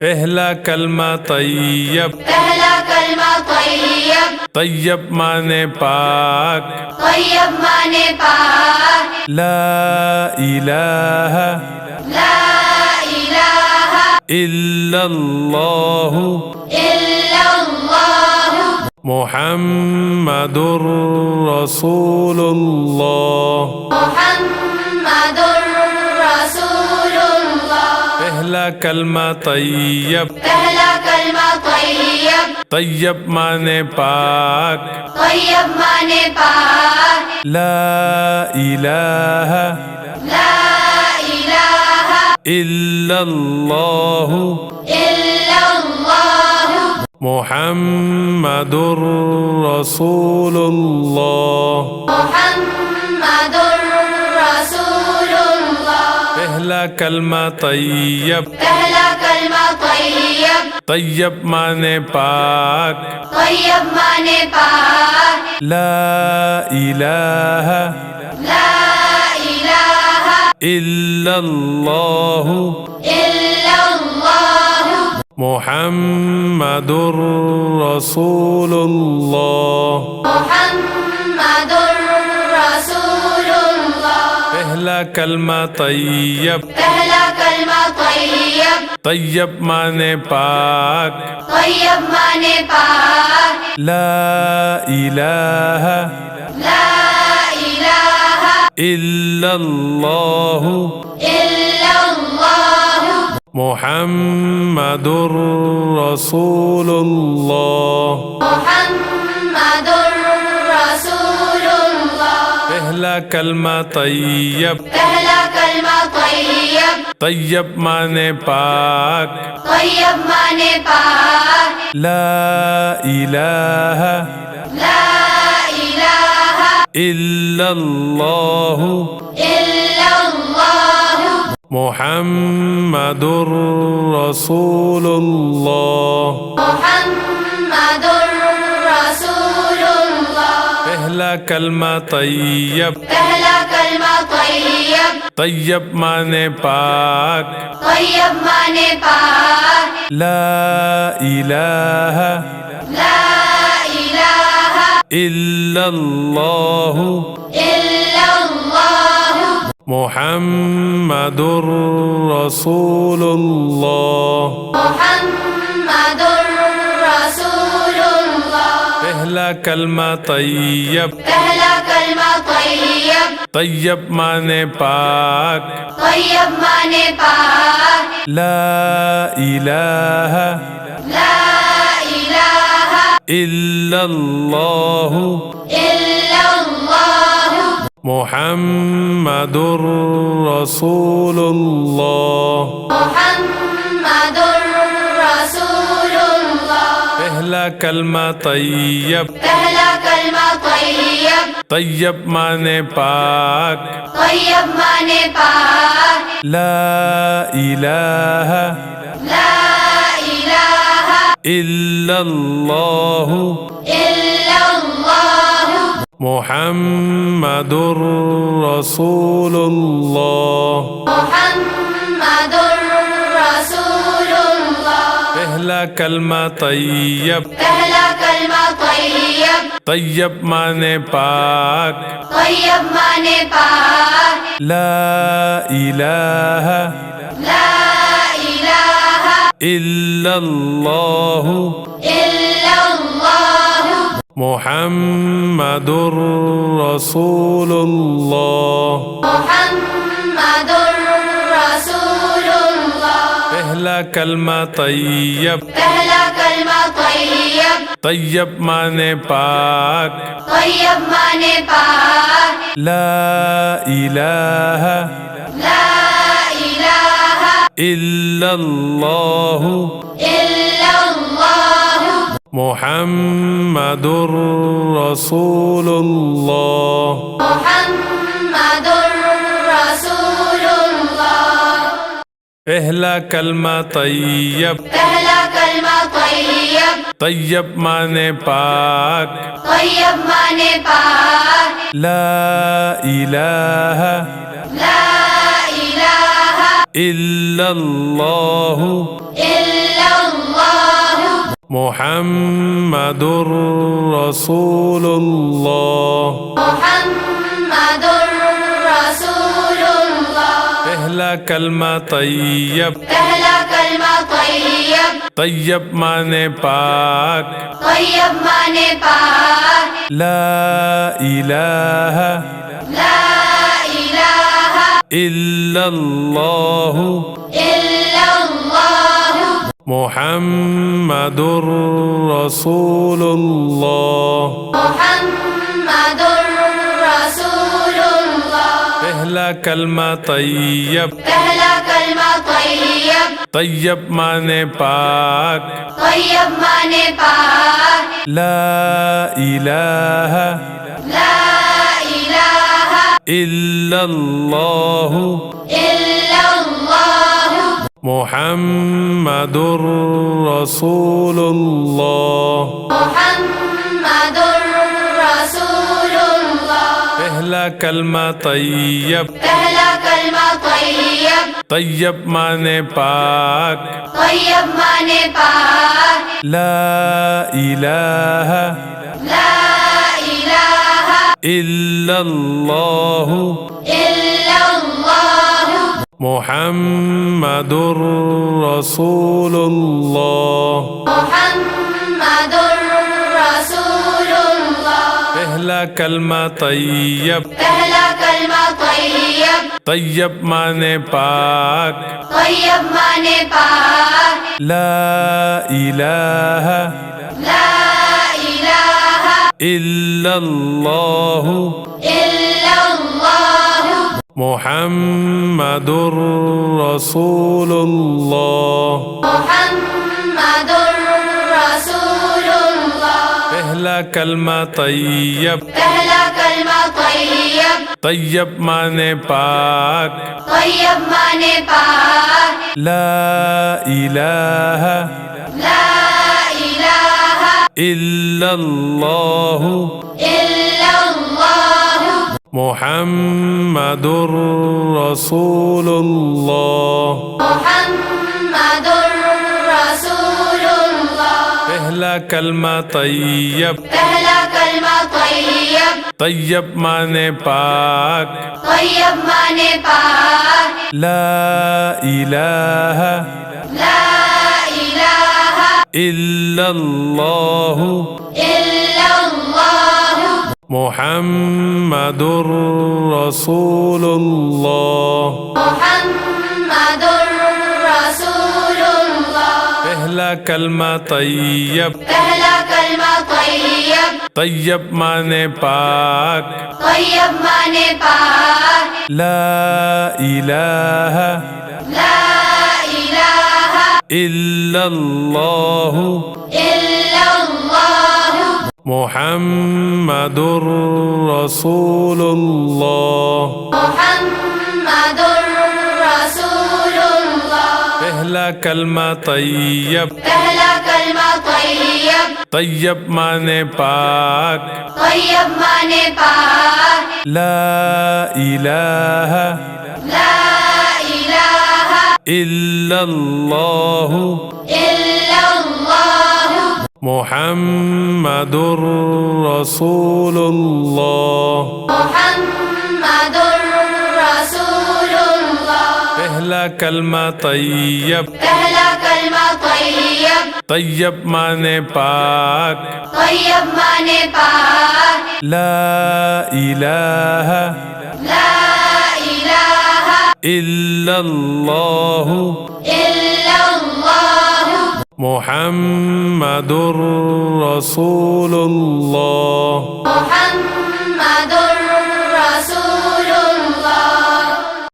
पहला कलमा तैयब, पहला कलमा तैयब, तैयब माने पाक, तैयब माने पाक, ला इलाहा ला इलाहा इल्लल्लाहु इल्लल्लाहु मुहम्मदुर रसूलुल्लाह। मुहम्मदुर रसूलुल्लाह। पहला कलमा तैयब, पहला कलमा तैयब, तैयब माने पाक, तैयब माने पाक, ला इलाहा ला इलाहा इल्लल्लाहु इल्लल्लाहु मुहम्मदुर रसूलुल्लाह। मुहम्मदुर रसूलुल्लाह। पहला कलमा तैयब, पहला कलमा तैयब, तैयब माने पाक, तैयब माने पाक, ला इलाहा ला इलाहा इल्लल्लाहु इल्लल्लाहु मुहम्मदुर रसूलुल्लाह। मुहम्मदुर रसूलुल्लाह। पहला कलमा तैयब, पहला कलमा तैयब, तैयब माने पाक, तैयब माने पाक, ला इलाहा ला इलाहा इल्लल्लाहु इल्लल्लाहु मुहम्मदुर रसूलुल्लाह। मुहम्मदुर रसूलुल्लाह। पहला कलमा तैयब, पहला कलमा तैयब, तैयब माने पाक, तैयब माने पाक, ला इलाहा ला इलाहा इल्लल्लाहु इल्लल्लाहु मुहम्मदुर रसूलुल्लाह। मुहम्मदुर रसूलुल्लाह। पहला कलमा तैयब, पहला कलमा तैयब, तैयब माने पाक, तैयब माने पाक, ला इलाहा ला इलाहा इल्लल्लाहु इल्लल्लाहु मुहम्मदुर रसूलुल्लाह। मुहम्मदुर रसूलुल्लाह। पहला कलमा तैयब, पहला कलमा तैयब, तैयब माने पाक, तैयब माने पाक, ला इलाहा ला इलाहा इल्लल्लाहु इल्लल्लाहु मुहम्मदुर रसूलुल्लाह। मुहम्मदुर रसूलुल्लाह। पहला कलमा तैयब, पहला कलमा तैयब, तैयब माने पाक, तैयब माने पाक, ला इलाहा ला इलाहा इल्लल्लाहु इल्लल्लाहु मुहम्मदुर रसूलुल्लाह। मुहम्मदुर रसूलुल्लाह। पहला कलमा तैयब, पहला कलमा तैयब, तैयब माने पाक, तैयब माने पाक, ला इलाहा ला इलाहा इल्लल्लाहु इल्लल्लाहु मुहम्मदुर रसूलुल्लाह। मुहम्मदुर रसूलुल्लाह। पहला कलमा तैयब, पहला कलमा तैयब, तैयब माने पाक, तैयब माने पाक, ला इलाहा ला इलाहा इल्लल्लाहु इल्लल्लाहु मुहम्मदुर रसूलुल्लाह। मुहम्मदुर रसूलुल्लाह। पहला कलमा तैयब, पहला कलमा तैयब, तैयब माने पाक, तैयब माने पाक, ला इलाहा ला इलाहा इल्लल्लाहु इल्लल्लाहु मुहम्मदुर रसूलुल्लाह मुहम्मदुर रसूलुल्लाह पहला कलमा तैयब पहला कलमा तैयब तैयब माने पाक तैयब माने पाक ला इलाहा ला इलाहा इल्लल्लाहु इल्लल्लाह मुहम्मदुर रसूलुल्लाह मुहम्मदुर रसूलुल्लाह पहला कलमा तैयब पहला कलमा तैयब तैयब माने पाक तैयब माने पाक ला इलाहा ला इलाहा इल्लल्लाहु इल्लल्लाह मुहम्मदुर रसूलुल्लाह मुहम्मदुर रसूलुल्लाह पहला कलमा तैयब पहला कलमा तैयब तैयब माने पाक तैयब माने पाक ला इलाहा ला इलाहा इल्लल्लाहु इल्लल्लाह मुहम्मदुर रसूलुल्लाह मुहम्मदुर रसूलुल्लाह पहला कलमा तैयब पहला कलमा तैयब तैयब माने पाक तैयब माने पाक ला इलाहा ला इलाहा इल्लल्लाहु इल्लल्लाह मुहम्मदुर रसूलुल्लाह मुहम्मदुर रसूलुल्लाह पहला कलमा तैयब पहला कलमा तैयब तैयब माने पाक तैयब माने पाक ला इलाहा ला इलाहा इल्लल्लाहु इल्लल्लाह मुहम्मदुर रसूलुल्लाह मुहम्मदुर रसूलुल्लाह पहला कलमा तैयब पहला कलमा तैयब तैयब माने पाक तैयब माने पाक ला इलाहा ला इलाहा इल्लल्लाहु इल्लल्लाह मुहम्मदुर रसूलुल्लाह मुहम्मदुर रसूलुल्लाह पहला कलमा तैयब पहला कलमा तैयब तैयब माने पाक तैयब माने पाक ला इलाहा ला इलाहा इल्लल्लाहु इल्लल्लाह मुहम्मदुर रसूलुल्लाह मुहम्मदुर रसूलुल्लाह पहला कलमा तैयब पहला कलमा तैयब तैयब माने पाक तैयब माने पाक ला इलाहा ला इलाहा इल्लल्लाहु इल्लल्लाह मुहम्मदुर रसूलुल्लाह मुहम्मदुर रसूलुल्लाह पहला कलमा तैयब पहला कलमा तैयब तैयब माने पाक तैयब माने पाक ला इलाहा ला इलाहा इल्लल्लाहु इल्लल्लाह मुहम्मदुर रसूलुल्लाह मुहम्मदुर रसूलुल्लाह